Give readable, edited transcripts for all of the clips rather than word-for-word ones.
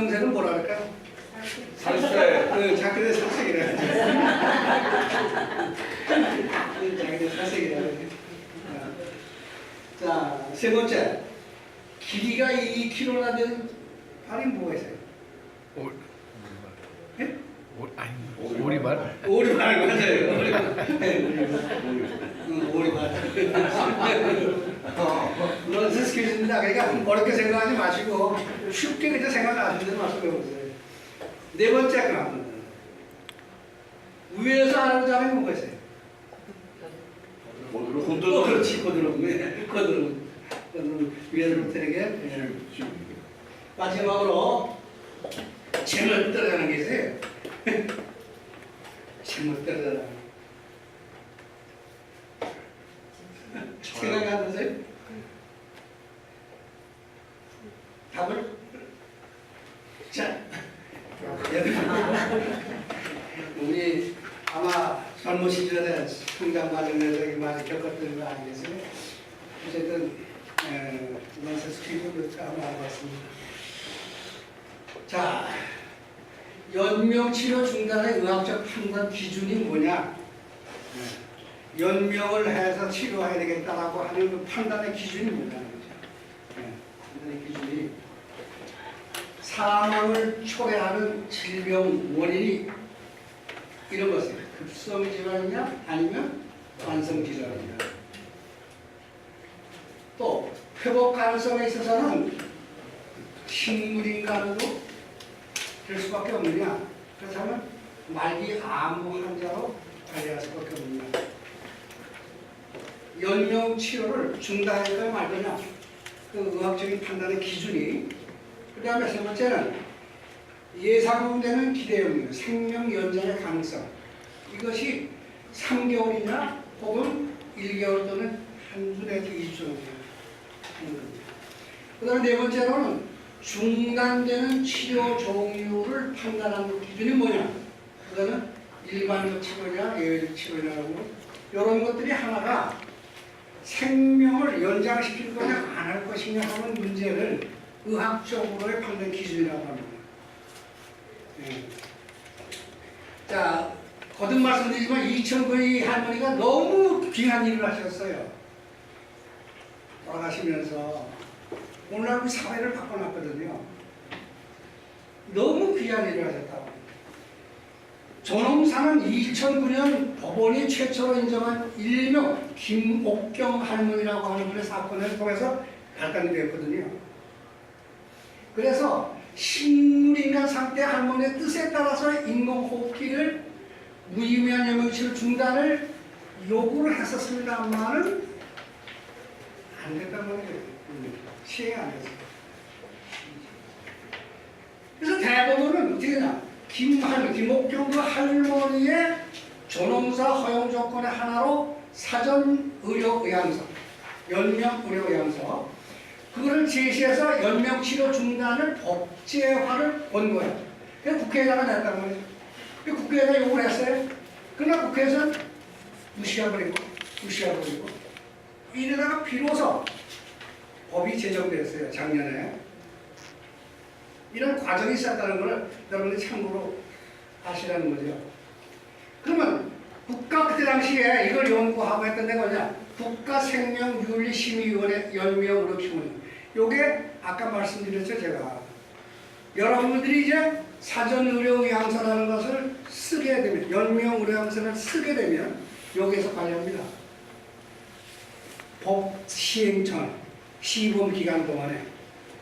검정색은 뭐라 그럴까요? 살색. 자기네 살색이래. 자기네 살색이래. 자, 세 번째. 길이가 2km나 되는 발이 뭐가 있어요? 예? 오리발? 오리발 맞아요. 오리발. 넌센스 퀴즈입니다. 그러니까 어렵게 생각하지 마시고 쉽게 그냥 생각하시는 대로 말씀해보세요. 네 번째 그럼 위에서 아래로 자면 뭐가 있어요? 그렇지. 고드름. 위에서 트에게 마지막으로 잼을 떨어가는 게 있어요. 잼을 떨어가는 생각하세요? 답을? 자, 우리 아마 젊은 시절에 성장 과정에서 많이 겪었던 거 아니겠어요? 어쨌든 넌센스 퀴즈부터 한번 알아봤습니다. 자, 연명치료 중단의 의학적 판단 기준이 뭐냐? 연명을 해서 치료해야 되겠다라고 하는 그 판단의 기준이 뭐냐는 거죠. 판단의 기준이 사망을 초래하는 질병 원인이 이런 것이에요. 급성 질환이냐 아니면 만성 질환이냐. 또 회복 가능성에 있어서는 식물인간으로 될 수밖에 없느냐. 그렇다면 말기 암 환자로 관리할 수밖에 없느냐. 연명 치료를 중단할까요 말거냐. 그 의학적인 판단의 기준이. 그 다음에 세 번째는 예상되는 기대율, 생명 연장의 가능성. 이것이 3개월이냐 혹은 1개월 또는 한 주 내지 2주 그 다음에 네 번째로는 중단되는 치료 종류를 판단하는 기준이 뭐냐. 그거는 일반적 치료냐 예외적 치료냐라고 이런 것들이 하나가 생명을 연장시킬 거냐 안 할 것이냐 하는 문제를 의학적으로의 판단 기준이라고 합니다. 자, 거듭 말씀드리지만 2009년 할머니가 너무 귀한 일을 하셨어요. 돌아가시면서 오늘날 우리 사회를 바꿔놨거든요. 너무 귀한 일을 하셨다고. 존엄사는 2009년 법원이 최초로 인정한 일명 김옥경 할머니라고 하는 분의 사건을 통해서 발간이 되었거든요. 그래서 식물인간 상태 할머니의 뜻에 따라서 인공호흡기를 무의미한 연명치료 중단을 요구를 했었습니다만은 안 됐단 말이에요. 시행 안 됐어요. 그래서 대법원은 어떻게 되냐. 김옥경 그 할머니의 존엄사 허용 조건의 하나로 사전 의료 의향서, 연명 의료 의향서 그거를 제시해서 연명 치료 중단을 법제화를 건 거예요. 그래서 국회에다가 냈단 말이에요. 국회에다 요구를 했어요. 그러나 국회에서는 무시해버리고 이러다가 비로소 법이 제정됐어요. 작년에. 이런 과정이 있었다는 걸 여러분들이 참고로 아시라는 거죠. 그러면 국가 그때 당시에 이걸 연구하고 했던 데가 뭐냐? 국가생명윤리심의위원회 연명의료기구입니다. 요게 아까 말씀드렸죠 제가. 여러분들이 이제 사전의료의향서라는 것을 쓰게 되면 연명의료의향서를 쓰게 되면 여기에서 관리합니다. 법 시행 전 시범 기간 동안에.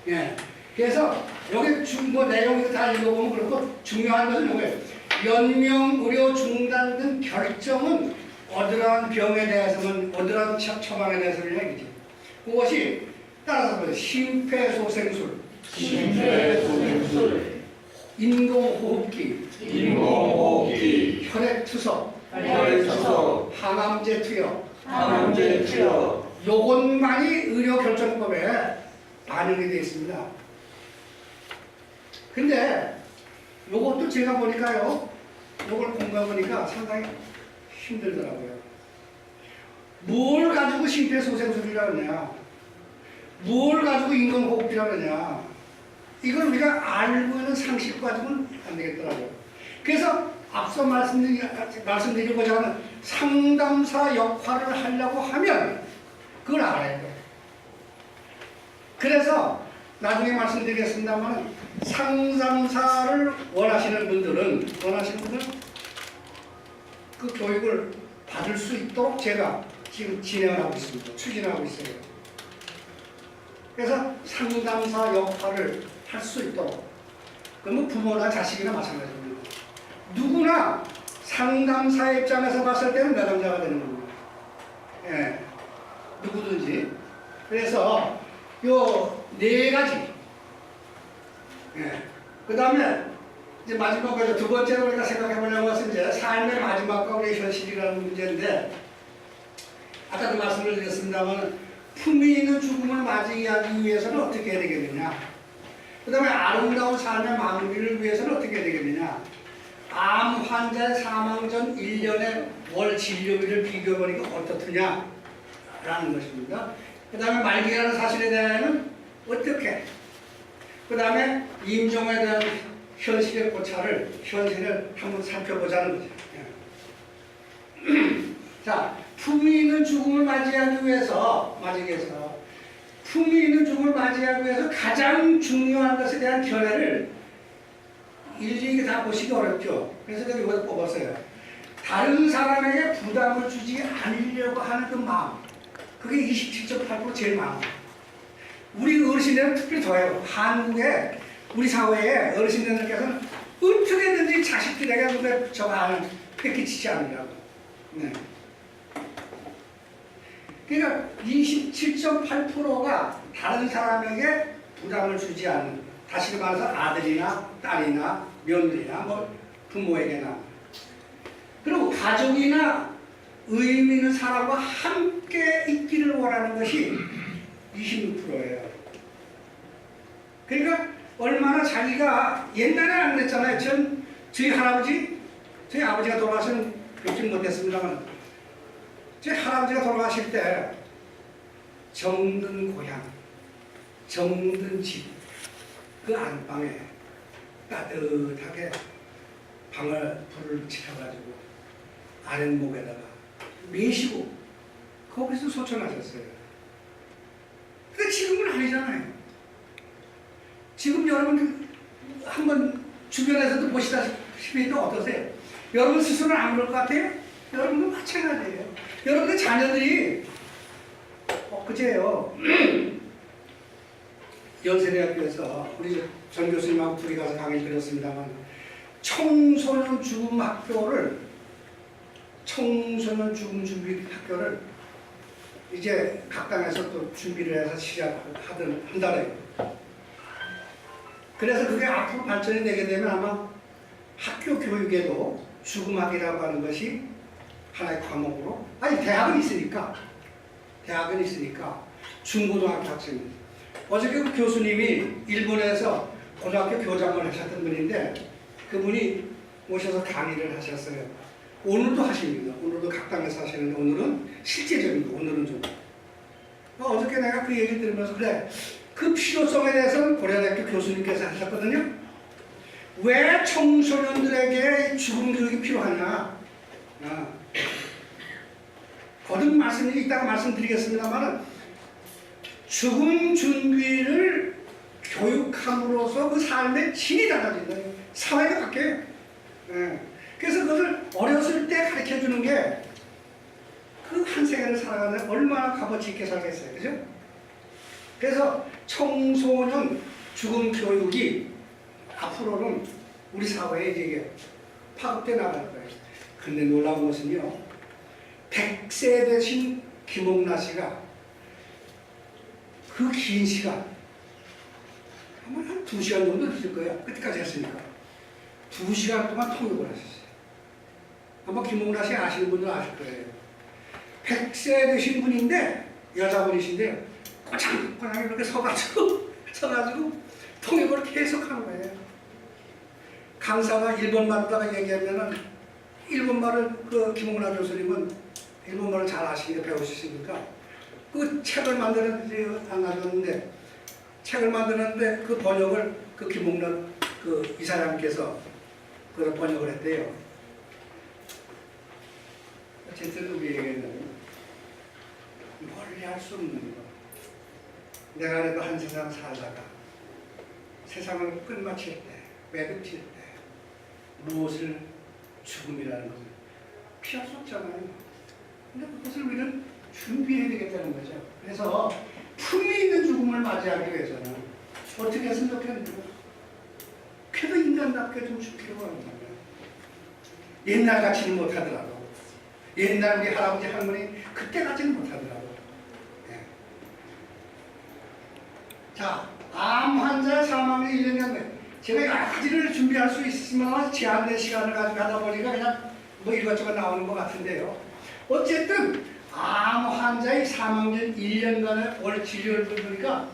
예. 그래서 여기 내용을 다 읽어보면 그렇고 중요한 것은 뭐예요? 연명의료 중단 등 결정은 어떠한 병에 대해서는 어떠한 처방에 대해서는 얘기죠. 그것이 따라서 보세요. 심폐소생술, 인공호흡기, 혈액투석, 항암제 투여, 요것만이 의료결정법에 반영이 되어 있습니다. 근데 요것도 제가 보니까요, 요걸 공부해보니까 상당히 힘들더라고요. 뭘 가지고 심폐소생술이라고 하냐, 뭘 가지고 인공호흡이라고 하냐, 이걸 우리가 알고 있는 상식 가지고는 안 되겠더라고요. 그래서 앞서 말씀드리고자 하는 상담사 역할을 하려고 하면 그걸 알아야 돼요. 그래서 나중에 말씀드리겠습니다만 상담사를 원하시는 분들은 그 교육을 받을 수 있도록 제가 지금 진행을 하고 있습니다. 추진하고 있어요. 그래서 상담사 역할을 할 수 있도록, 그러면 부모나 자식이나 마찬가지입니다. 누구나 상담사 입장에서 봤을 때는 내담자가 되는 겁니다. 예, 누구든지. 그래서 요 네 가지. 예. 그 다음에 이제 마지막으로 두 번째로 우리가 생각해 보려는 것은 이제 삶의 마지막과 우리의 현실이라는 문제인데, 아까도 말씀을 드렸습니다만 품위 있는 죽음을 맞이하기 위해서는 어떻게 해야 되겠느냐, 그 다음에 아름다운 삶의 마무리를 위해서는 어떻게 해야 되겠느냐, 암 환자의 사망 전 1년의 월 진료비를 비교해보니까 어떻느냐 라는 것입니다. 그 다음에 말기라는 사실에 대해서는 어떻게, 그 다음에 임종에 대한 현실의 현실을 한번 살펴보자는 거죠. 자, 품위 있는 죽음을 맞이하기 위해서 품위 있는 죽음을 맞이하기 위해서 가장 중요한 것에 대한 견해를 일일이 다 보시기 어렵죠. 그래서 제가 이걸 뽑았어요. 다른 사람에게 부담을 주지 않으려고 하는 그 마음, 그게 27.8% 제일 많아요. 우리 어르신들은 특별히 더해요. 한국에 우리 사회에 어르신들께서는 어떻게든지 자식들에게 저거 안 패키치지 않으려고. 네. 그러니까 27.8%가 다른 사람에게 부담을 주지 않는, 다시 말해서 아들이나 딸이나 며느리나 뭐 부모에게나, 그리고 가족이나 의미 있는 사람과 함께 있기를 원하는 것이 26%예요. 그러니까 얼마나 자기가, 옛날에 안 그랬잖아요. 저희 아버지가 돌아가시는 욕심 못했습니다만, 저희 할아버지가 돌아가실 때 정든 고향, 정든 집, 그 안방에 따뜻하게 불을 지펴가지고 아랫목에다가 매시고 거기서 소천하셨어요. 근데 지금은 아니잖아요. 지금 여러분 한번 주변에서도 보시다시피 어떠세요? 여러분 스스로는 안 그럴 것 같아요? 여러분도 마찬가지예요. 여러분의 자녀들이 그제요 연세대학교에서 우리 전 교수님하고 둘이 가서 강의를 드렸습니다만, 청소년 죽음 준비 학교를 이제 각 당에서 또 준비를 해서 한다래요. 그래서 그게 앞으로 발전이 되게 되면 아마 학교 교육에도 죽음학이라고 하는 것이 하나의 과목으로, 대학은 있으니까 중고등학교 학생들. 어저께 그 교수님이 일본에서 고등학교 교장을 하셨던 분인데, 그분이 오셔서 강의를 하셨어요. 오늘도 하십니다. 오늘도 각 당에서 하시는데, 오늘은 실제적인 거, 오늘은 좀. 어저께 내가 그 얘기 들으면서, 그래, 그 필요성에 대해서는 고려대학교 교수님께서 하셨거든요. 왜 청소년들에게 죽음 교육이 필요하냐. 거듭 이따가 말씀드리겠습니다만, 죽음 준비를 교육함으로써 그 삶의 질이 달라진다. 사회가 바뀌어요. 그래서 그것을 어렸을 때 가르쳐 주는 게 그 한 세계를 살아가는 얼마나 값어치 있게 살겠어요. 그죠? 그래서 청소년 죽음 교육이 앞으로는 우리 사회에 이제 파급돼 나갈 거예요. 근데 놀라운 것은요, 100세 되신 김옥나 씨가 그 긴 시간, 아마 한 2시간 정도 됐을 거예요. 그때까지 했으니까. 2시간 동안 통역을 하셨어요. 아마 김옥나 씨 아시는 분들은 아실 거예요. 100세 되신 분인데, 여자분이신데요. 꼬장꼬장 이렇게 서가지고 통역을 계속 하는 거예요. 강사가 일본말 다가 얘기하면은, 일본말을 그 김옥나 교수님은 일본말을 잘 아시니까 배우시니까 그 책을 만드는데 안 가졌는데, 책을 만드는데 그 번역을 그 김홍락 그 이사장께서 그걸 번역을 했대요. 어쨌든 우리에게는 멀리 할 수 없는 거. 내가 그래도 한 세상 살다가 세상을 끝마칠 때, 매듭칠 때 무엇을 죽음이라는 것을 피할 수 없잖아요. 근데 그것을 우리는 준비해야 되겠다는 거죠. 그래서 품위 있는 죽음을 맞이하기 위해서는 어떻게 했으면 좋겠는데요? 그래도 인간답게 좀 죽기로 하는 거예요. 옛날 같이는 못하더라도, 옛날 우리 할아버지 할머니 그때 같이는 못하더라도. 네. 자, 암 환자 사망률 1년간 제가 여러 가지를 준비할 수 있으면 제한된 시간을 가지고 하다 보니까 그냥 뭐 이것저것 나오는 것 같은데요. 어쨌든 암 환자의 사망률 1년간의 월 진료를 보니까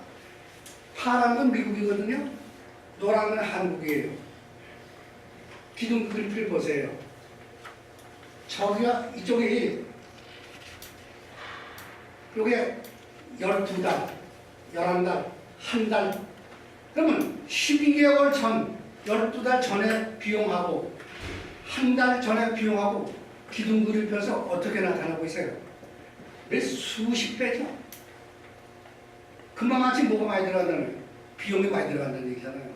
파란 건 미국이거든요. 노란 건 한국이에요. 기둥 그래프를 보세요. 저기가 이쪽이 요게 12달, 11달, 한 달. 그러면 12개월 전, 12달 전에 비용하고 한 달 전에 비용하고 기둥 그래프에서 어떻게 나타나고 있어요? 몇 수십 배죠? 그만큼 뭐가 많이 들어간다는 거예요. 비용이 많이 들어간다는 얘기잖아요.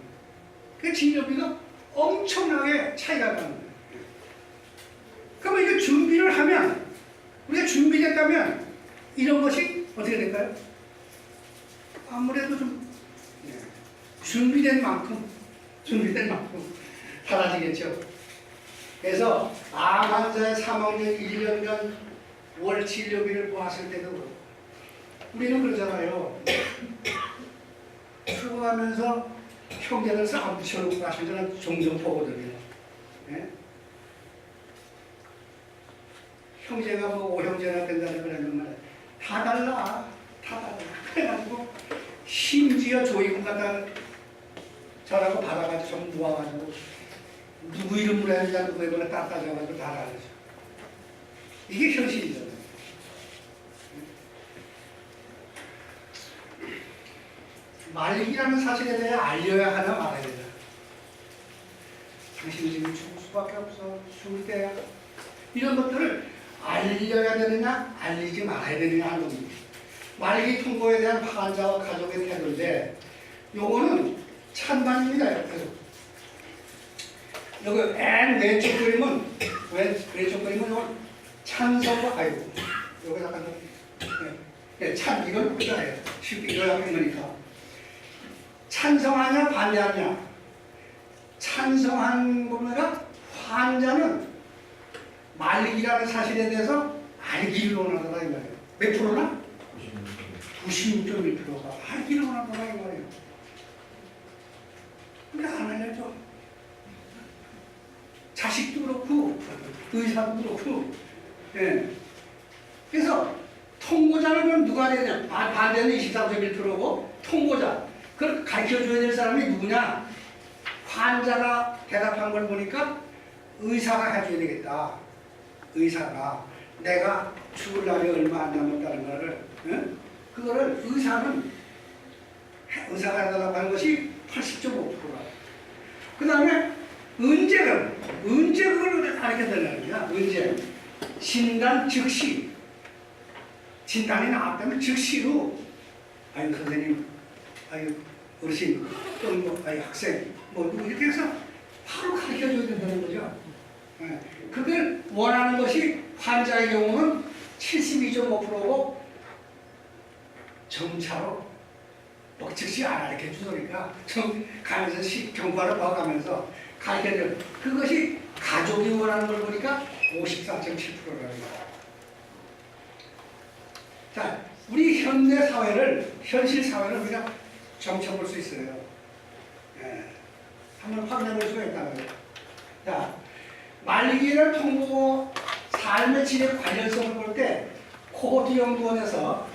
그 진료비가 엄청나게 차이가 나는 거예요. 그러면 이거 준비를 하면, 우리가 준비됐다면 이런 것이 어떻게 될까요? 아무래도 좀 준비된 만큼 사라지겠죠. 그래서 암 환자의 사망률 1년간 월 진료비를 보았을 때도 그렇고, 우리는 그러잖아요. 출근하면서 형제들 싸움 붙여놓고 가시는 저는 종종 보거든요. 예? 형제가 뭐 오형제나 된다는 그런 말, 다 달라. 그래가지고 심지어 조이금 갖다 저라고 받아가지고 좀 모아가지고 누구 이름으로 해야 되냐 누구 이름으로 따져가지고 다 다르죠. 이게 현실이잖아요. 말기라는 사실에 대해 알려야 하나 말아야 되나. 당신이 지금 죽을 수밖에 없어. 죽을 때야. 이런 것들을 알려야 되느냐 알리지 말아야 되느냐 하는 겁니다. 말기 통보에 대한 환자와 가족의 태도인데 요거는 찬반입니다. 계속. 여기 왼쪽 그림은 요건 찬성과 아이고 요거 잠깐 이걸 보자예요. 쉽게 이걸 하면 되니까 찬성하냐 반대하냐. 찬성한 겁니다. 환자는 말기라는 사실에 대해서 알기를 원하더라 이 말이에요. 몇 프로나? 96.1%가 알기를 원하더라 이 말이에요. 근데 안 알려줘. 자식도 그렇고 의사도 그렇고. 예. 그래서 통보자는 그럼 누가 되냐? 반대는 23.1%고 통보자. 그걸 가르쳐줘야 될 사람이 누구냐? 환자가 대답한 걸 보니까 의사가 해줘야 되겠다. 의사가 내가 죽을 날이 얼마 안 남았다는 거를 그거를 의사가 대답하는 것이 80.5%라. 그 다음에 언제 그걸 알게 되는 거야? 언제? 진단 즉시. 진단이 나왔다면 즉시로 아유 선생님, 아유 어르신, 또는 뭐 아유 학생, 뭐 누구 이렇게 해서 바로 가르쳐줘야 된다는 거죠. 네. 그걸 원하는 것이 환자의 경우는 72.5%고 점차로 뭐 즉시 안 가르쳐 주니까 좀 가면서 경과를 봐가면서 가르쳐줘요. 그것이 가족이 원하는 걸 보니까 54.7%라는 거예요. 자, 우리 현대 사회를, 현실 사회를 우리가 점쳐볼 수 있어요. 예. 한번 확인해 볼 수가 있다고요. 자, 말기를 통보고 삶의 질의 관련성을 볼 때 코호트 연구원에서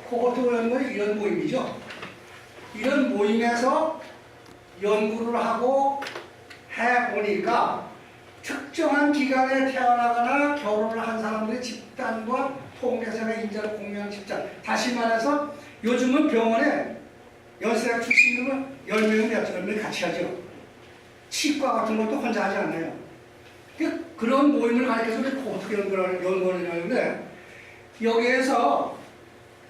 코호트 연구원이 이런 모임이죠. 이런 모임에서 연구를 하고 해보니까 특정한 기간에 태어나거나 결혼을 한 사람들의 집단과 통계선의 인자를 공유한 집단. 다시 말해서 요즘은 병원에 연세대 출신들은 10명이 되었죠. 10명이 같이 하죠. 치과 같은 것도 혼자 하지 않아요. 그런 모임을 가리켜서 어떻게 연구를 하는데 여기에서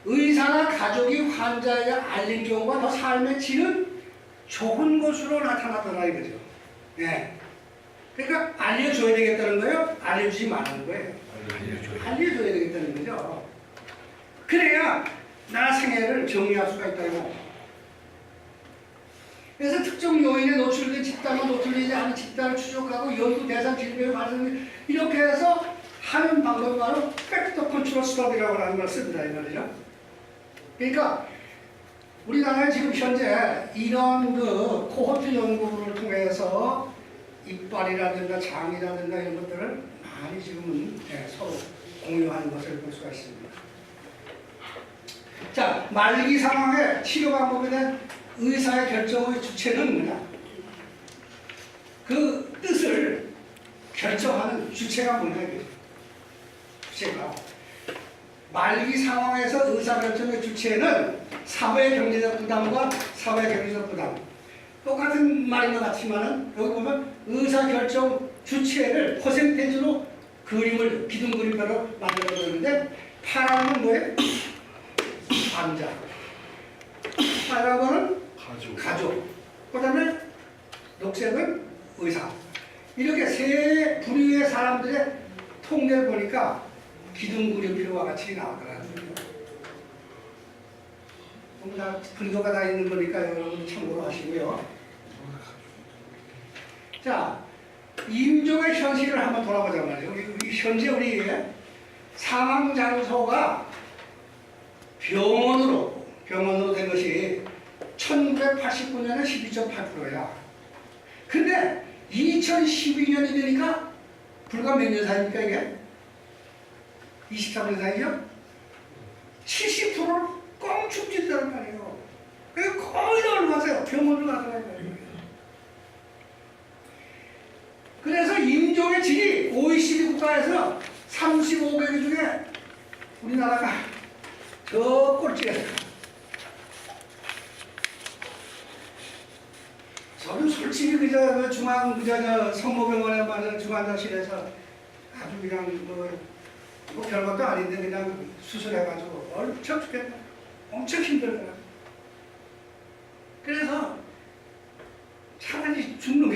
의사나 가족이 환자에게 알린 경우가 더 삶의 질은 좋은 것으로 나타나더라 이거죠. 네. 그러니까 알려줘야 되겠다는 거예요? 알려주지 말라는 거예요? 알려줘야 되겠다는 거죠. 그래야 나 생애를 정리할 수가 있다고. 그래서 특정 요인에 노출된 집단과 노출되지 않은 집단을 추적하고 연구 대상 질병을 발생 이렇게 해서 하는 방법이 바로 팩터 컨트롤 스터디라고 하는 걸 씁니다. 이 말이죠. 그러니까 우리나라에 지금 현재 이런 그 코호트 연구를 통해서 이빨이라든가 장이라든가 이런 것들을 많이 지금은 서로 공유하는 것을 볼 수가 있습니다. 자, 말기 상황의 치료 방법에 대한 의사의 결정의 주체는 뭐냐? 그 뜻을 결정하는 주체가 뭐냐? 주체가 말기 상황에서 의사결정의 주체는 사회 경제적 부담과 사회 경제적 부담 똑같은 말인 것 같지만은 여기 보면 의사결정 주체를 퍼센테이지로 그림을 기둥 그림대로 만들어줬는데 파란 건 뭐예요? 환자. 빨간 거는 가족. 그 다음에 녹색은 의사. 이렇게 세 부류의 사람들의 통계를 보니까 기둥 그림표와 같이 나오더라고요. 다 근거가 다 있는 거니까 여러분 참고로 하시고요. 자, 임종의 현실을 한번 돌아보자 말이에요. 현재 우리의 사망 장소가 병원으로 된 것이 1989년에 12.8%야. 근데 2012년이 되니까 불과 몇 년 사이입니까 이게? 23년 사이죠? 70%를 꽁충 찢다는 말이에요. 그래서 거의 다 올라가세요. 병원으로 가더라는 말이에요. 그래서 임종의 질이 OECD 국가에서 35개 중에 우리나라가 저 꼴찌예요. 저는 솔직히 그저 성모병원에 맞은 중환자실에서 아주 그냥 뭐 별것도 아닌데 그냥 수술해가지고 얼척 죽겠다. 엄청 힘들더라고요. 그래서 차라리 죽는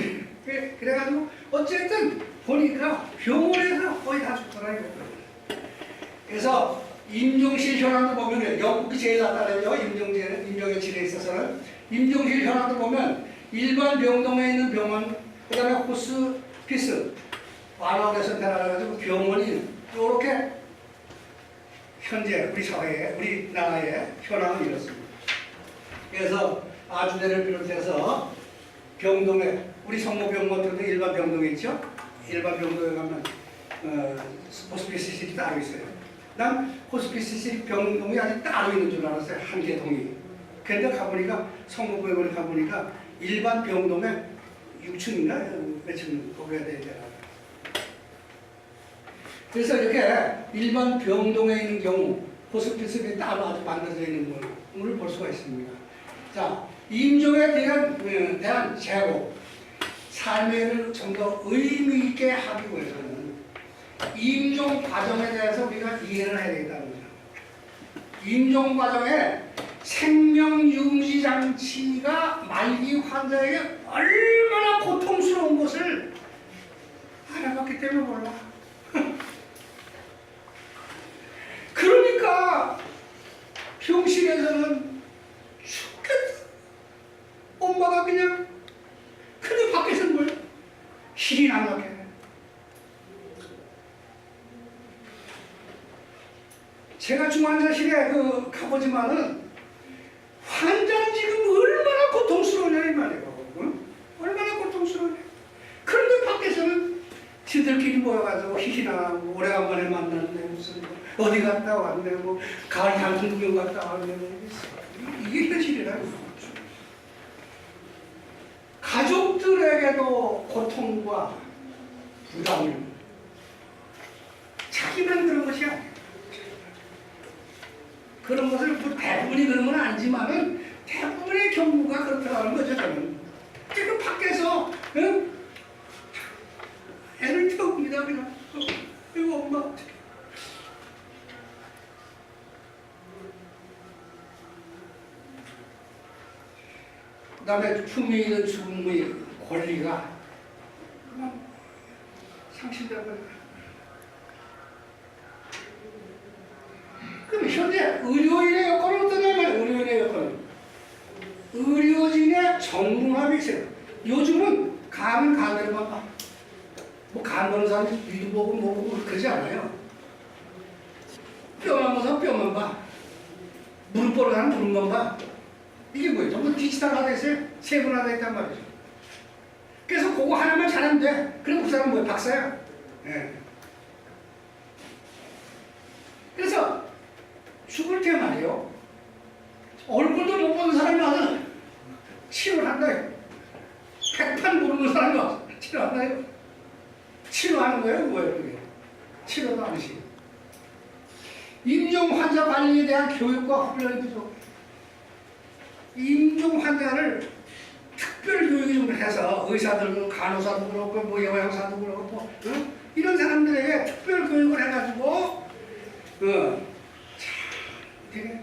게 그래가지고 어쨌든 보니까 병원에서 거의 다 죽더라고요. 그래서 임종실 현황도 보면 영국이 제일 낫다라죠. 임종의 질에 있어서는 임종실 현황도 보면 일반 병동에 있는 병원, 그 다음에 호스피스, 완화돼서 내려가지고 병원이 이렇게 현재 우리 사회에, 우리나라의 현황은 이렇습니다. 그래서 아주대를 비롯해서 병동에, 우리 성모병원 같은 일반 병동에 있죠? 일반 병동에 가면 호스피스실이 따로 있어요. 난 호스피스실 병동이 아직 따로 있는 줄 알았어요. 한 개 동이. 근데 가보니까 성모병원에 가보니까 일반 병동에 6층인가? 몇 층? 거기에 되잖아. 그래서 이렇게 일반 병동에 있는 경우 호스피스가 따로 아주 만들어져 있는 것을 볼 수가 있습니다. 자, 임종에 대한 제고, 삶을 좀 더 의미 있게 하기 위해서는 임종 과정에 대해서 우리가 이해를 해야 되겠다는 거죠. 임종 과정에 생명유지 장치가 말기 환자에게 얼마나 고통스러운 것을 알아봤기 때문에 몰라. 그러니까 병실에서는 죽겠다. 엄마가 그냥 근데 밖에서는 뭘 실이 안 나게. 제가 중환자실에 가보지만은 환자는 지금 얼마나 고통스러우냐 이 말이에요. 응? 얼마나 고통스러우냐. 그런데 밖에서는 지들끼리 모여가지고 희희나고 오래간만에 만났네 무슨 어디 갔다 왔네 뭐 가을 향수 구경 갔다 왔네 이게 현실이라고. 가족들에게도 고통과 부담을 자기만 그런 것이 아니에요. 그런 것을 대부분이 그런 건 아니지만은 대부분의 경우가 그렇다는 거죠. 저는 지금 밖에서 애를 태웁니다. 그냥 이거 엄마 어떻게? 그다음에 품위는 죽음의 권리가 그냥 상실되고. 그럼 현재 의료인의 여건은 어떠냐 말이에요. 의료인의 여건은 의료진의 전문함이 있어요. 요즘은 간은 간대로만 봐. 뭐 간 보는 사람이 위도 보고 뭐 보고 그러지 않아요. 뼈만 보는 사람 뼈만 봐. 무릎 보는 사람 무릎만 봐. 이게 뭐예요? 전부 디지털화돼 있어요. 세분화돼 있단 말이죠. 그래서 그거 하나만 잘하면 돼. 그럼 그 사람은 뭐예요? 박사야. 예. 그래서 죽을 때 말이에요. 얼굴도 못 보는 사람이 와서 치료를 한다요. 백판 모르는 사람이 와서 치료한다요. 치료하는 거예요? 뭐예요? 그게? 치료도 아니지. 임종 환자 관리에 대한 교육과 훈련이 부족. 임종 환자를 특별 교육이 좀 해서 의사들도 간호사도 그렇고 뭐 영양사도 그렇고 이런 사람들에게 특별 교육을 해가지고 되게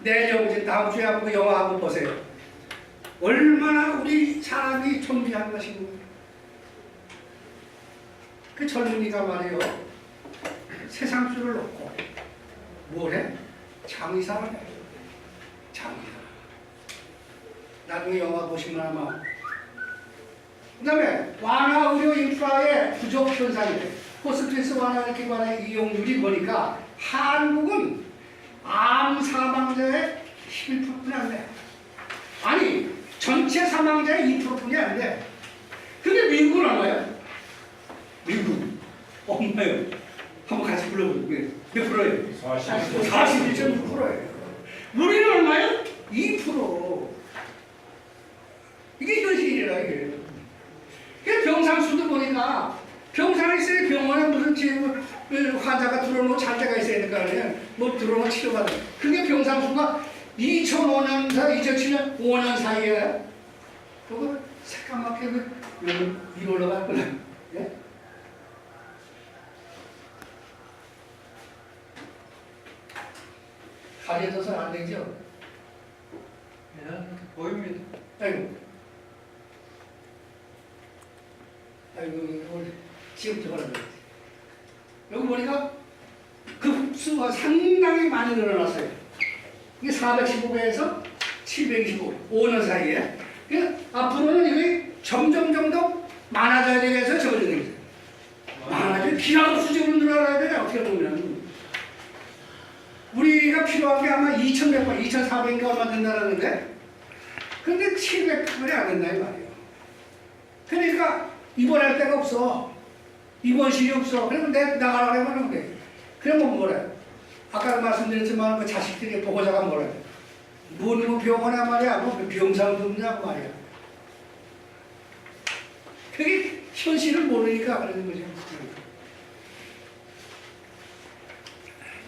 내년 이제 다음 주에 한번 영화 한번 보세요. 얼마나 우리 사람이 존귀한 것인가. 그 젊은이가 말이요 세상줄을 놓고 뭐래? 장의사를 해. 장의사. 나중에 영화 보시면 아마. 그 다음에 완화 의료 인프라의 부족 현상이래. 호스피스 완화 기관의 이용률이 보니까 한국은 암 사망자의 11%뿐이 안 돼. 아니 전체 사망자의 2%뿐이 안 돼. 근데 미국은 얼마야? 미국 얼마요? 한번 같이 불러보세요. 몇 프로예요? 41.6%예요. 우리는 얼마요? 2%. 이게 현실이라 이게. 병상수도 보니까 병상에 있어야 병원에 무슨 지금 환자가 들어오고 잘 때가 있어야 될 거 아니에요. 뭐 들어오면 치료받는. 그게 병상수가 2005년에서 2007년 5년 사이에 그거 새까맣게 위로 올라갔구나. 예? 가려져서 안 되죠? 예, 보입니다. 아이고. 아이고, 지금 저거는 여기 보니까 그 흡수가 상당히 많이 늘어났어요. 이게 415배에서 725, 5년 사이에. 앞으로는 이게 점점 많아져야 되겠어요, 적어지는 거죠. 많아져야 기하급 수적으로 늘어나야 돼요, 어떻게 보면. 우리가 필요한 게 아마 2,100번, 2,400인가 얼마 된다는데, 근데 700번이 안 된다, 이 말이에요. 그러니까 입원할 데가 없어. 입원실이 없어. 그러면 내가 나가라고 하면 돼. 그러면 뭐래? 아까 말씀드렸지만 그 자식들이 보호자가 뭐래? 뭐 병원에 말이야, 뭐 병상도 없냐고 말이야. 그게 현실을 모르니까 그러는 거죠.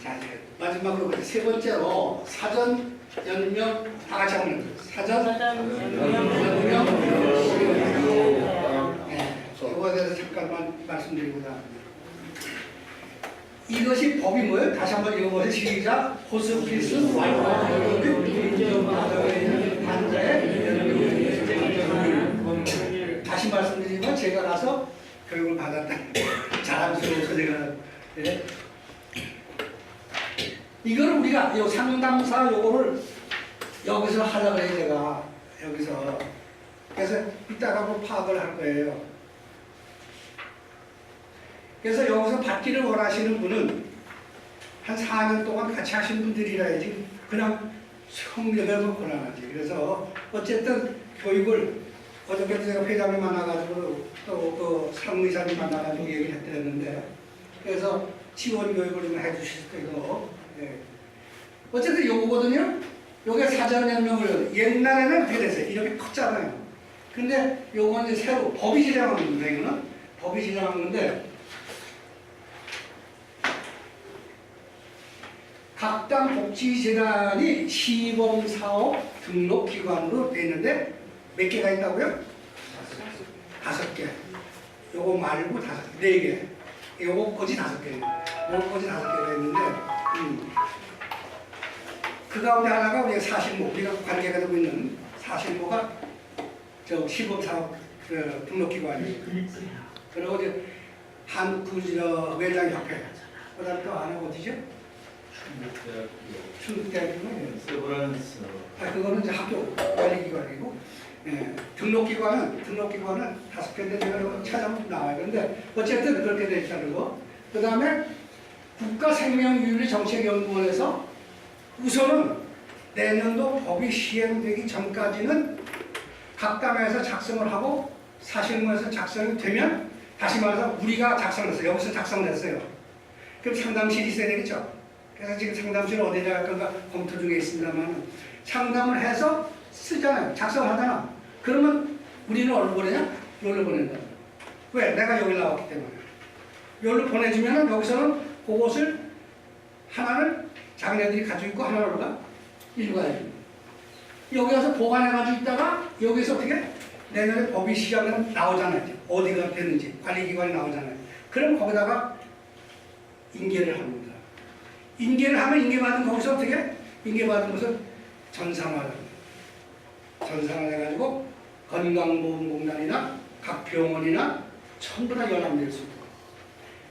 자, 이제 마지막으로 세 번째로 사전 연명 다 같이 하면 사전 연명 이거에 대해서 잠깐만 말씀드리고자 합니다. 이것이 법이 뭐예요? 다시 한번 읽어보세요. 시작. 호스피스 완화 환자의 다시 말씀드리지만 제가 가서 교육을 받았다. 자랑스러워서 제가 네. 이거를 우리가 요 상담사 요거를 여기서 하려고 해요. 제가 여기서 그래서 이따가 뭐 파악을 할 거예요. 그래서 여기서 받기를 원하시는 분은 한 4년 동안 같이 하신 분들이라야지 그냥 성적으로 곤란하지. 그래서 어쨌든 교육을 어저께도 제가 회장님 만나가지고 또 그 상무이사님 만나가지고 얘기를 했는데 그래서 지원 교육을 좀 해주실 거고 네. 어쨌든 요거거든요. 요게 사전연명을 옛날에는 어떻게 됐어요? 이렇게 컸잖아요. 근데 요건 이제 새로 법이 지정한 겁니다. 이거는 법이 지정한 건데 각당 복지재단이 시범사업 등록기관으로 돼 있는데 몇 개가 있다고요? 5개. 요거 말고 4개. 요거까지 5개. 요거까지 5개가 있는데 그 가운데 하나가 우리가 사실모, 우리가 관계가 되고 있는 사실모가 저 시범사업 등록기관이에요. 그리고 이제 한국외장협회, 그 다음에 또 하나 어디죠? 충북대학교는 세브란스. 그거는 이제 학교 관리기관이고, 등록기관은 5개인데 제가 찾아보면 나와요. 그런데 어쨌든 그렇게 돼 있다는 거. 그 다음에 국가생명윤리정책연구원에서 우선은 내년도 법이 시행되기 전까지는 각 단에서 작성을 하고 사실무에서 작성이 되면, 다시 말해서 우리가 작성했어요. 여기서 작성됐어요. 그럼 상담실이 있어야 되겠죠. 그래서 지금 상담실은 어디다 할 건가 검토 중에 있습니다만, 상담을 해서 쓰잖아요. 작성하잖아. 그러면 우리는 어디로 보내냐? 여기로 보낸다. 왜? 내가 여기 나왔기 때문에. 여기로 보내주면 여기서는 그것을 하나는 자기네들이 가지고 있고 하나는 어디가? 읽어야지. 여기 와서 보관해가지고 있다가 여기서 어떻게? 내년에 법이 시작은 나오잖아요. 어디가 됐는지 관리기관이 나오잖아요. 그럼 거기다가 인계를 합니다. 인계를 하면 인계받은 거기서 어떻게? 인계받은 것을 전산화를 해가지고 건강보험공단이나 각 병원이나 전부 다 연합될 수 있고,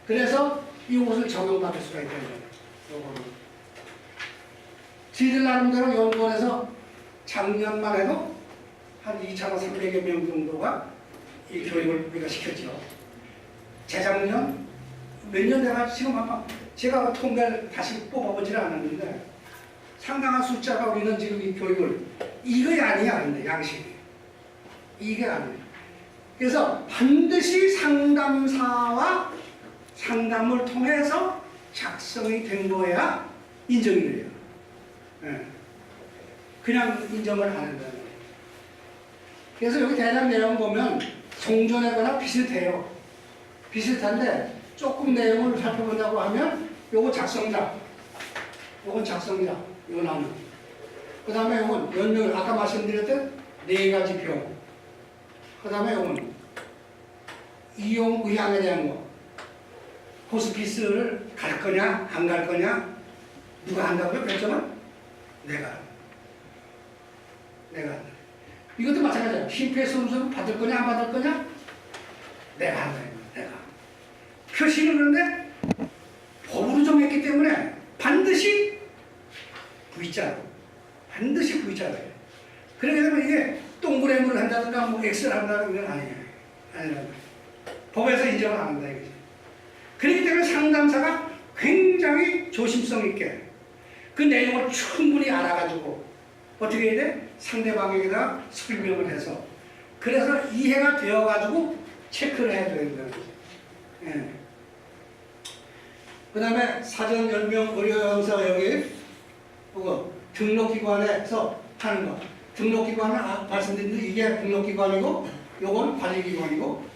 그래서 이것을 적용받을 수가 있다는 거예요. 지들 나름대로 연구원에서 작년만 해도 한 2,300여 명 정도가 이 교육을 우리가 시켰죠. 재작년 몇 년 내가 지금 아마 제가 통계를 다시 뽑아보지는 않았는데 상당한 숫자가 우리는 지금 이 교육을 이게 아니야. 근데 양식이 이게 아니에요. 그래서 반드시 상담사와 상담을 통해서 작성이 된 거야 인정이 돼요. 그냥 인정을 안 한다는 거예요. 그래서 여기 대략 내용 보면 송전하거나 비슷해요. 비슷한데 조금 내용을 살펴본다고 하면 요거 작성자, 요건 작성자, 요건 나는. 그 다음에 요건 연명을 아까 말씀드렸던 4가지 병. 그 다음에 요건 이용 의향에 대한 거. 호스피스를 갈 거냐 안 갈 거냐 누가 한다고요? 결정은? 내가. 이것도 마찬가지야. 심폐소생술 받을 거냐 안 받을 거냐? 내가 한다. 내가. 표시는 그런데 법으로 정했기 때문에 반드시 V자로. 반드시 V자로 해요. 그렇게 되면 이게 동그라미를 한다든가 뭐 X를 한다는 건 아니에요. 아니라고. 법에서 인정을 안 한다 이거죠. 그렇기 때문에 상담사가 굉장히 조심성 있게 그 내용을 충분히 알아가지고 어떻게 해야 돼? 상대방에게다 설명을 해서 그래서 이해가 되어가지고 체크를 해줘야 된다는 거죠. 그 다음에 사전 연명 의료영사 여기 그거 등록기관에서 하는 거. 등록기관은 말씀드린 대로 이게 등록기관이고 요건 관리기관이고.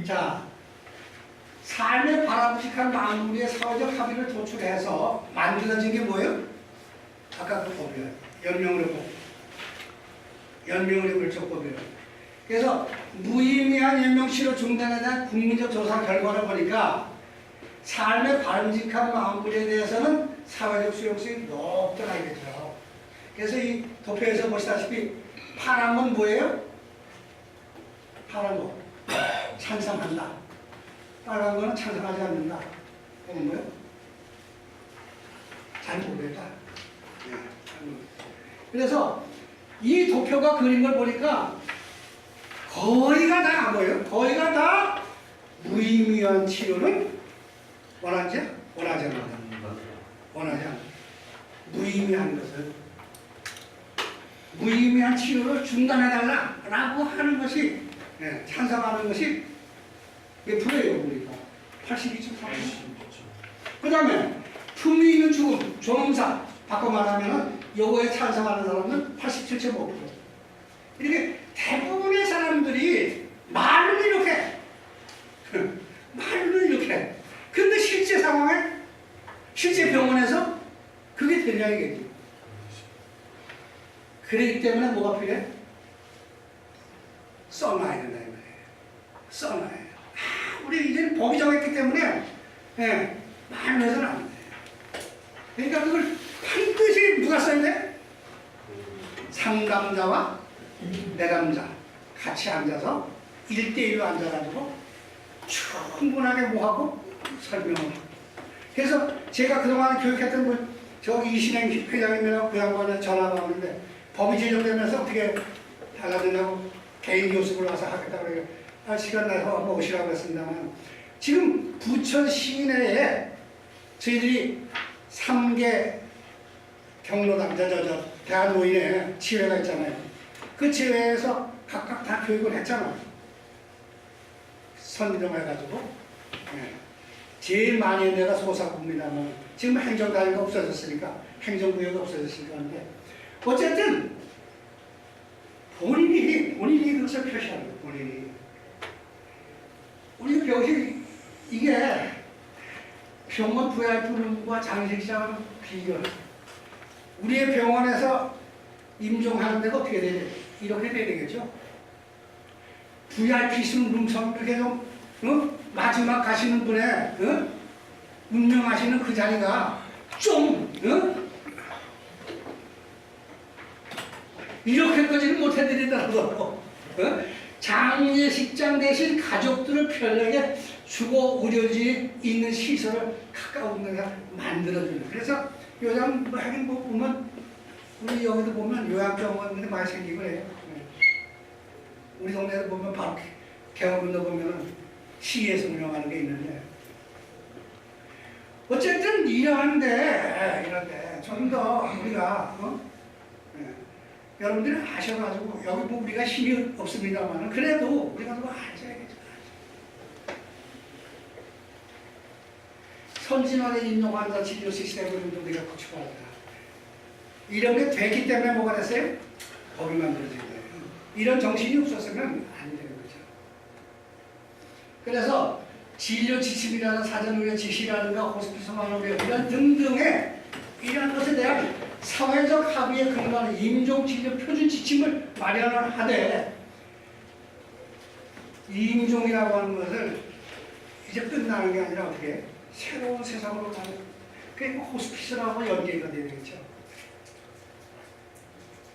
자, 삶의 바람직한 마무리의 사회적 합의를 도출해서 만들어진 게 뭐예요? 아까 그 법이에요. 연명의료법이에요. 그래서 무의미한 연명치료 중단에 대한 국민적 조사 결과를 보니까 삶의 바람직한 마무리에 대해서는 사회적 수용성이 높더라 이거죠. 그래서 이 도표에서 보시다시피 파란 건 뭐예요? 파란 거 찬성한다. 빨간 거는 찬성하지 않는다. 그건 뭐예요? 잘 모르겠다. 그래서 이 도표가 그린 걸 보니까 거의가 다 뭐예요? 거의가 다 무의미한 치료는 원하지 않는다. 원하지 않는다. 무의미한 것을 무의미한 치료를 중단해달라라고 하는 것이 찬성하는 것이 몇 프로예요? 우리가 82.3%. 그 다음에 품위 있는 죽음, 존엄사 바꿔 말하면 요거에 찬성하는 사람은 87.5%. 이렇게 대부분의 사람들이 말로는 이렇게 근데 실제 상황에 실제 병원에서 그게 되냐 이게 그렇기 때문에 뭐가 필요해? 써놔야 된다 이 말이에요. 써놔야 돼. 우리 이제는 법이 정했기 때문에 말로 해서는 안 돼. 그러니까 그걸 반드시 누가 써야 돼? 상담자와 내담자 같이 앉아서 1대1로 앉아가지고 충분하게 뭐하고 설명을 하고. 그래서 제가 그동안 교육했던 저기 이신행 회장님이라고 그 양반에 전화가 왔는데 법이 제정되면서 어떻게 달라지냐고 개인 교습을 와서 하겠다고 그래요. 시간 내서 한번 오시라고 했습니다만 지금 부천 시내에 저희들이 3개 경로당 대한노인의 지회가 있잖아요. 그 지회에서 각각 다 교육을 했잖아요. 선정해가지고 제일 많이 한 데가 소사구입니다만 지금 행정단위가 없어졌으니까 행정구역이 없어졌으니까 하는데 어쨌든 본인이 그것을 표시하는 거예요. 본인이 우리 병실 이게 병원 VIP룸과 장례식장을 비교해. 우리의 병원에서 임종하는 데가 어떻게 되냐? 이렇게 돼야 되겠죠? VIP 룸처럼 이렇게 좀 마지막 가시는 분의 운명하시는 그 자리가 좀 이렇게까지는 못해드리더라도 장례식장 대신 가족들을 편하게 주거 의료지 있는 시설을 가까운 데서 만들어주는. 그래서 요즘 하긴 보면 우리 여기도 보면 요양병원들이 많이 생기고 그래요. 우리 동네에도 보면 바로 개원군도 보면은 시에서 운영하는 게 있는데 어쨌든 이런데 좀 더 우리가 여러분들이 아셔가지고 여기 뭐 우리가 힘이 없습니다만 그래도 우리가 좀 아셔야겠죠. 선진화된 인종환자 치료 시스템을 좀 우리가 구축하자. 이런 게 됐기 때문에 뭐가 됐어요? 법이 만들어진 거예요. 이런 정신이 없었으면 안 되는 거죠. 그래서 진료 지침이라는 사전의료 지시라든가 호스피스 마누얼 이런 등등의 이러한 것에 대한 사회적 합의에 근거하는 임종치료 표준 지침을 마련을 하되 임종이라고 하는 것을 이제 끝나는 게 아니라 어떻게 새로운 세상으로 가는 그게 호스피스라고 연계가 되야 되겠죠.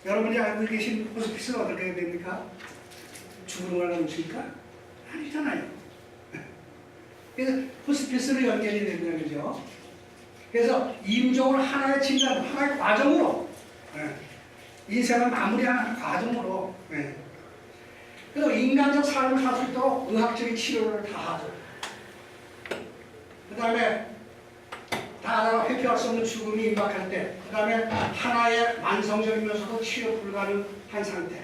여러분이 알고 계신 호스피스는 어떻게 됩니까? 죽음을 안아놓습니까? 아니잖아요. 그래서 호스피스로 연결이 된다는 거죠. 그래서 임종을 하나의 진단, 하나의 과정으로 인생을 마무리하는 과정으로 그리고 인간적 삶을 살 수 있도록 의학적인 치료를 다 하죠. 그 다음에 다 회피할 수 없는 죽음이 임박할 때, 그 다음에 하나의 만성적이면서도 치료 불가능한 상태,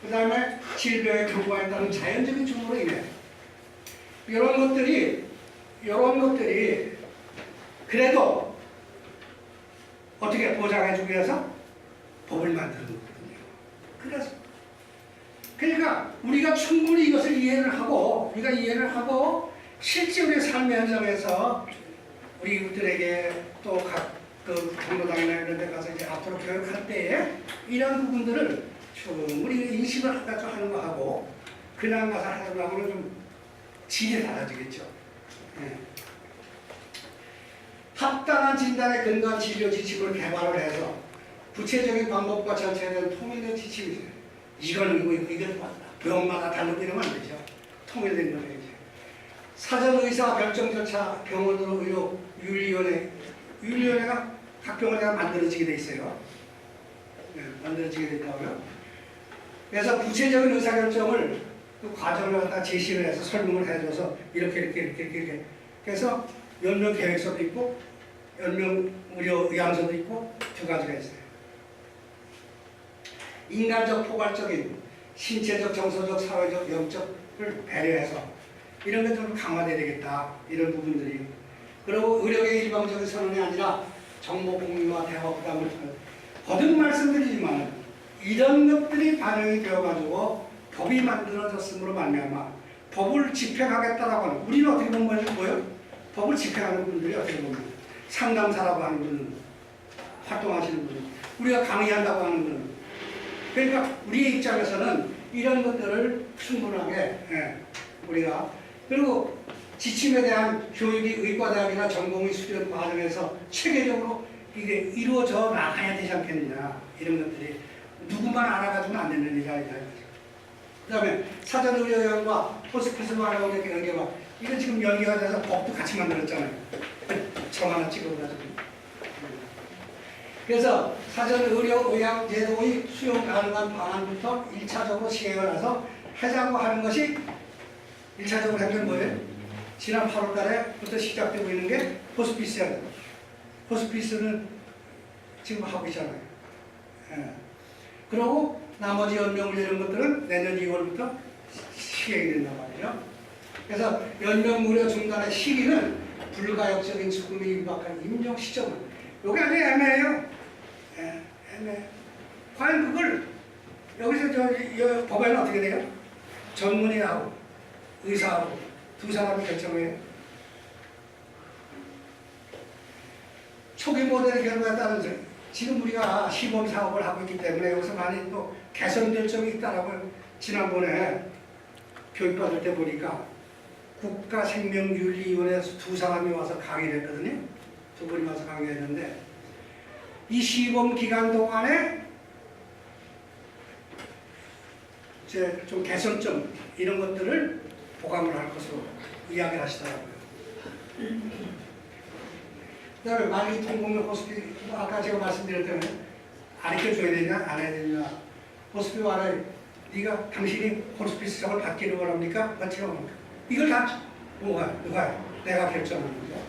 그 다음에 질병의 경과에 따른 자연적인 죽음으로 인해 이런 것들이 그래도 어떻게 보장해주기 위해서 법을 만드는 거거든요. 그러니까 우리가 충분히 이것을 이해를 하고 실제 우리 삶의 현장에서 우리 이웃들에게 또 각 그 경로당이나 이런 데 가서 이제 앞으로 교육할 때에 이런 부분들을 충분히 인식을 하는 거 하고 그냥 가서 하는 거하고는 좀 질이 달라지겠죠. 합당한 진단에 근거한 진료 지침을 개발을 해서 구체적인 방법과 전체에 대한 통일된 지침이죠. 이건 병마다 다르고 이러면 안 되죠. 통일된 거예요. 사전 의사 결정 절차, 병원 의료 윤리위원회가 각 병원에가 만들어지게 돼 있어요. 만들어지게 돼 있다고요. 그래서 구체적인 의사 결정을 그 과정을 갖다 제시를 해서 설명을 해줘서 이렇게 그래서 연명 계획서도 있고 연명 의료 의향서도 있고 두 가지가 있어요. 인간적 포괄적인 신체적, 정서적, 사회적, 영적을 배려해서 이런 게 좀 강화돼야 되겠다. 이런 부분들이. 그리고 의료계의 일방적인 선언이 아니라 정보 공유와 대화 부담을 거듭 말씀드리지만 이런 것들이 반영이 되어가지고 법이 만들어졌음으로 말미암아 법을 집행하겠다라고 하는 우리는 어떻게 보면 뭐예요? 법을 집행하는 분들이 어떻게 보면 상담사라고 하는 분은 활동하시는 분은 우리가 강의한다고 하는 분은 그러니까 우리의 입장에서는 이런 것들을 충분하게 우리가 그리고 지침에 대한 교육이 의과대학이나 전공의 수련 과정에서 체계적으로 이게 이루어져 나가야 되지 않겠느냐 이런 것들이 누구만 알아가지고는 안 되는 일이 아니냐. 그 다음에 사전의료연과 호스피스와 이렇게 연계가 이건 지금 연계가 돼서 법도 같이 만들었잖아요. 점 하나 찍어가지고. 그래서 사전의료의학제도의 수용 가능한 방안부터 1차적으로 시행을 해서 하자고 하는 것이 1차적으로 한 게 뭐예요? 지난 8월 달에부터 시작되고 있는 게 호스피스예요. 호스피스는 지금 하고 있잖아요. 그리고 나머지 연명물 이런 것들은 내년 2월부터 시행이 된단 말이에요. 그래서 연명무료 중단의 시기는 불가역적인 죽음에 임박한 임종 시점은 요게 아주 애매해요. 애매해. 과연 그걸 여기서 법에는 어떻게 돼요? 전문의하고 의사하고 두 사람이 결정해요. 초기 모델의 결과에 따라서 지금 우리가 시범 사업을 하고 있기 때문에 여기서 많이 또 개선될 점이 있다라고 지난번에 교육받을 때 보니까 국가생명윤리위원회에서 두 사람이 와서 강의를 했거든요. 두 분이 와서 강의했는데 이 시범 기간 동안에 이제 좀 개선점 이런 것들을 보강을 할 것으로 이야기를 하시더라고요. 그 다음에 만일 통공력 호스피 아까 제가 말씀드렸다면 가르쳐줘야 되냐 안 해야 되냐 호스피 말을 네가 당신이 호스피스장을 받기를 원합니까? 받기를 원합니까? 이걸 다 누가 내가 결정하는 거죠.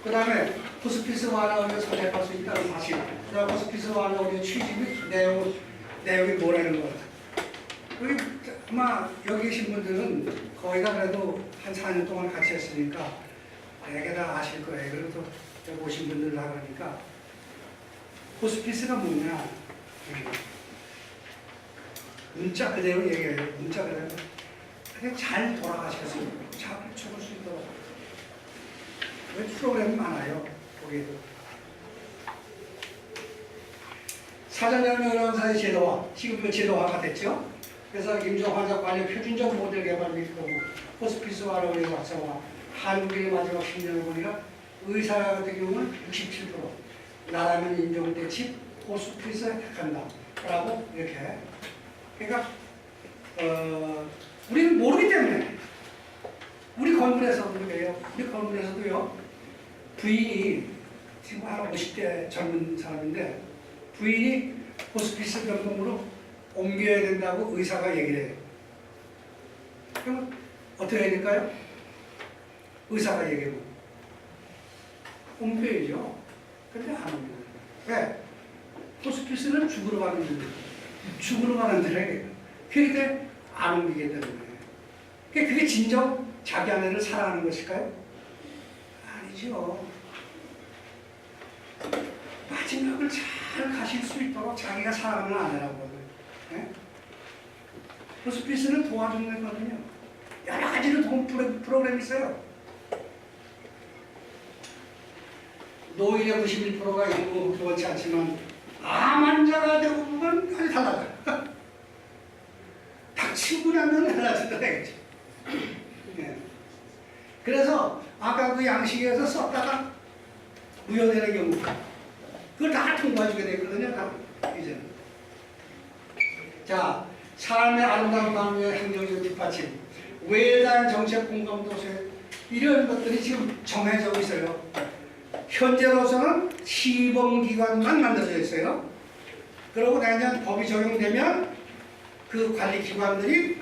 그 다음에 호스피스 완화를 선택할 수 있다는 사실 그 다음에 호스피스 완화의 취지의 내용이 뭐라는 거 여기 아마 여기 계신 분들은 거의 다 그래도 한 4년 동안 같이 했으니까 되게 다 아실 거예요. 그리고 또 여기 오신 분들 다 그러니까 호스피스가 뭐냐 문자 그대로 얘기해요. 문자 그대로 그냥 잘 돌아가셨으면 잘 죽을 수 있도록 왜 프로그램이 많아요. 거기에도 사전연명의사의 제도화 지금 제도화가 됐죠. 그래서 임종 환자 관련 표준적 모델 개발 및 호스피스화로 의해 활성화 한국의 마지막 10년을 보니까 의사 같은 경우는 67% 나라면 임종 대치 호스피스에 택한다 라고 이렇게 그러니까 우리는 모르기 때문에 우리 건물에서도 그래요. 우리 건물에서도요 부인이 지금 한 50대 젊은 사람인데 부인이 호스피스 병동으로 옮겨야 된다고 의사가 얘기를 해요. 그럼 어떻게 해야 될까요? 의사가 얘기하고 옮겨야죠. 근데 안 옮겨요. 왜? 호스피스는 죽으러 가는 데예요. 죽으러 가는 데래요. 그러니까 안 옮기겠다는 거예요. 그게 진정 자기 아내를 사랑하는 것일까요? 아니죠. 마지막을 잘 가실 수 있도록 자기가 사랑하는 아내라고 하거든요. 네? 호스피스는 도와주는 거거든요. 여러 가지로 도움 프로그램이 있어요. 노인의 91%가 일부 그렇지 않지만 암 환자가 대부분 아주 달라져요. 닥치고 나면 달라진다 되겠죠. 네. 그래서 아까 그 양식에서 썼다가 무효되는 경우 그걸 다 통과해주게 되거든요. 다 이제는. 자, 삶의 아름다운 방향의 행정적 뒷받침, 외다한 정책 공감도세 이런 것들이 지금 정해져 있어요. 현재로서는 시범기관만 만들어져 있어요. 그리고 내년 법이 적용되면 그 관리기관들이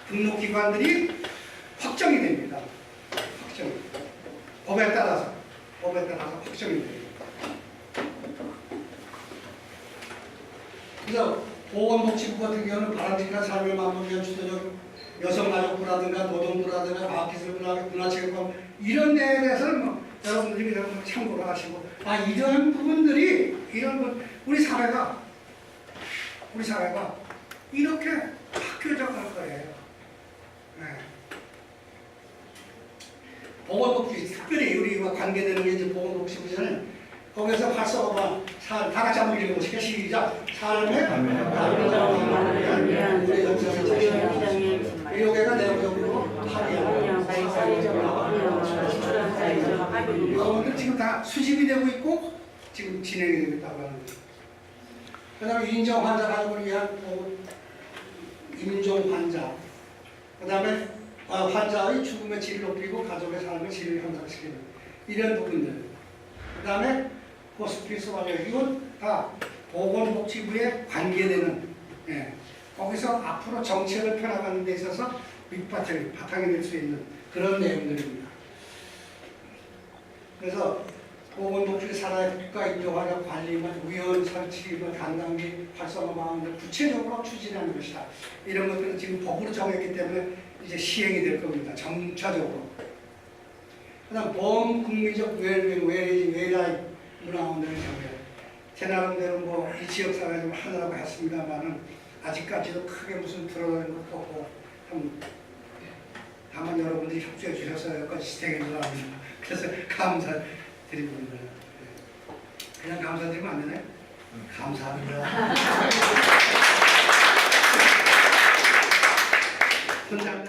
등록기관들이 확정이 됩니다. 확정. 법에 따라서 확정이 됩니다. 그래서 보건복지부 같은 경우는 바람직한 삶을 만들기 위한 주도적 여성가족부라든가 노동부라든가 과학기술부라든가 문화체육관 이런 데에 대해서는 뭐 여러분들이 그냥 참고를 하시고 이런 부분들이 우리 사회가 이렇게 바뀌어져 갈 거예요. 네. 보건복지 특별히 우리와 관계되는 게 이제 보건복지부잖아요. 거기서 활성화가 다 같이 한번 읽어보실게요. 시작. 삶의 아름다움을 위한 우리 연장의 연장의 이 요괴가 내용적으로 합의하고 이거는 지금 다 수집이 되고 있고 지금 진행이 되고 있다고 하는 거예요. 그 다음에 인정 환자 가족을 위한 임종 환자, 그 다음에 환자의 죽음의 질을 높이고 가족의 삶의 질을 향상시키는 이런 부분들, 그 다음에 호스피스 환자, 이건 다 보건복지부에 관계되는, 거기서 앞으로 정책을 펴나가는 데 있어서 바탕이 될 수 있는 그런 내용들입니다. 그래서 보건복지 산하의 국가 인정화자 관리 및 위원 설치 및 관광기 활성화 방안을 구체적으로 추진하는 것이다. 이런 것들은 지금 법으로 정했기 때문에 이제 시행이 될 겁니다. 점차적으로. 그다음 범국민적 웰라이 문화원들의 경우에 제 나름대로 뭐 이 지역 사회에 좀 하느라고 했습니다만은 아직까지도 크게 무슨 드러나는 것도 없고 다만 여러분들이 협조해 주셔서 여기까지 진행해 주랍니다. 그래서 감사드립니다. 그냥 감사드리면 안 되나요? 감사합니다. 혼자